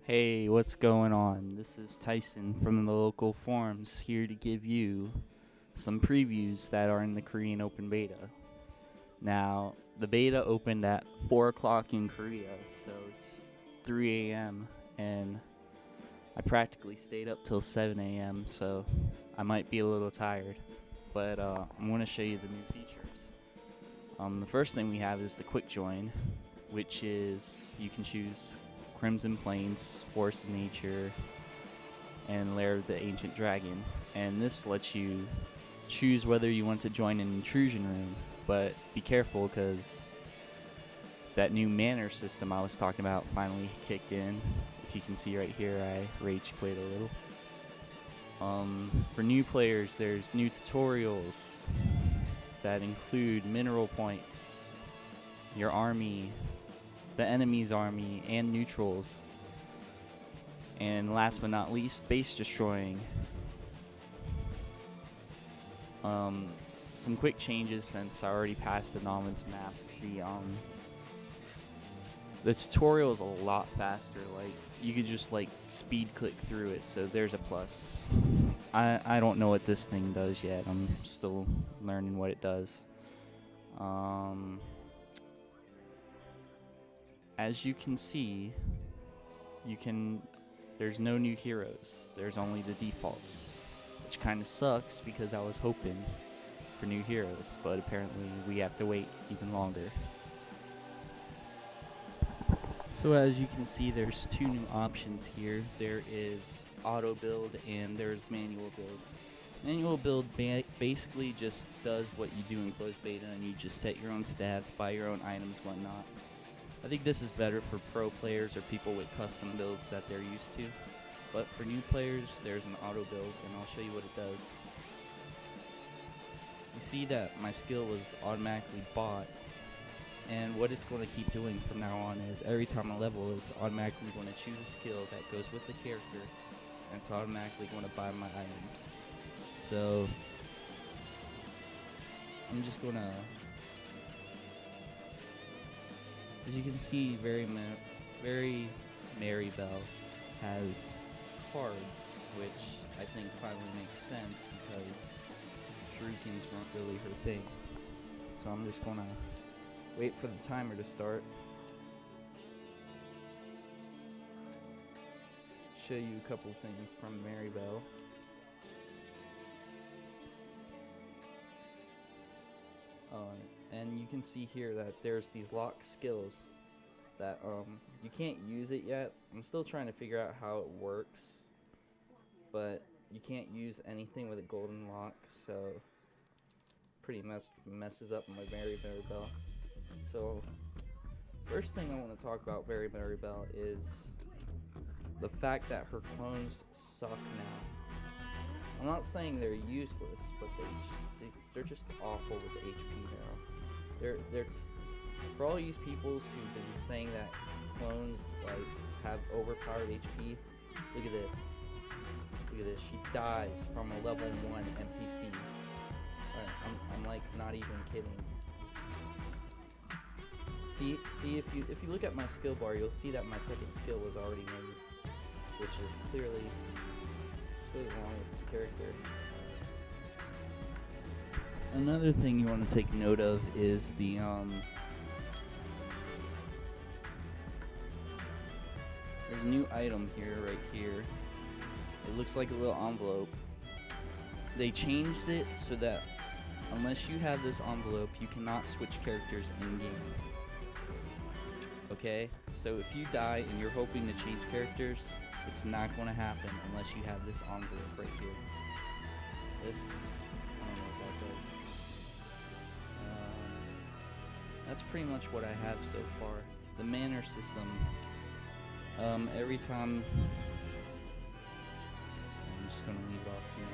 Hey, what's going on? This is Tyson from the local forums here to give you some previews that are in the Korean Open Beta. Now, the beta opened at 4 o'clock in Korea, so it's 3 a.m. and I practically stayed up till 7 a.m., so I might be a little tired. But I'm going to show you the new features. The first thing we have is the quick join, which is you can choose Crimson Plains, Force of Nature, and Lair of the Ancient Dragon. And this lets you choose whether you want to join an intrusion room, but be careful because that new manner system I was talking about finally kicked in. If you can see right here, I rage quit a little. For new players, there's new tutorials that include mineral points, your army, the enemy's army, and neutrals. And last but not least, base destroying. Some quick changes since I already passed the Nomin's map. The tutorial is a lot faster. Like, you could just like speed click through it, so there's a plus. I don't know what this thing does yet. I'm still learning what it does. As you can see, there's no new heroes. There's only the defaults, which kind of sucks because I was hoping for new heroes, but apparently we have to wait even longer. So as you can see, there's two new options here. There is auto build and there's manual build. Manual build basically just does what you do in closed beta, and you just set your own stats, buy your own items, whatnot. I think this is better for pro players or people with custom builds that they're used to. But for new players, there's an auto build, and I'll show you what it does. You see that my skill was automatically bought, and what it's going to keep doing from now on is every time I level, it's automatically going to choose a skill that goes with the character, and it's automatically going to buy my items. So I'm just going to, as you can see, very Maribel has cards, which I think finally makes sense because shurikens weren't really her thing. So I'm just gonna wait for the timer to start. Show you a couple things from Maribel. And you can see here that there's these locked skills that you can't use it yet. I'm still trying to figure out how it works, but you can't use anything with a golden lock, so pretty messes up my Maribel. So first thing I want to talk about Maribel is the fact that her clones suck now. I'm not saying they're useless, but they're just awful with the HP now. They're for all these people who've been saying that clones like have overpowered HP. Look at this. Look at this. She dies from a level 1 NPC. I'm like not even kidding. See if you look at my skill bar, you'll see that my second skill was already made, which is clearly wrong with this character. Another thing you want to take note of is the there's a new item here, right here. It looks like a little envelope. They changed it so that unless you have this envelope, you cannot switch characters in game. Okay? So if you die and you're hoping to change characters, it's not going to happen unless you have this envelope right here. This, I don't know what that does. That's pretty much what I have so far. The manner system, every time, I'm just going to leave it off here.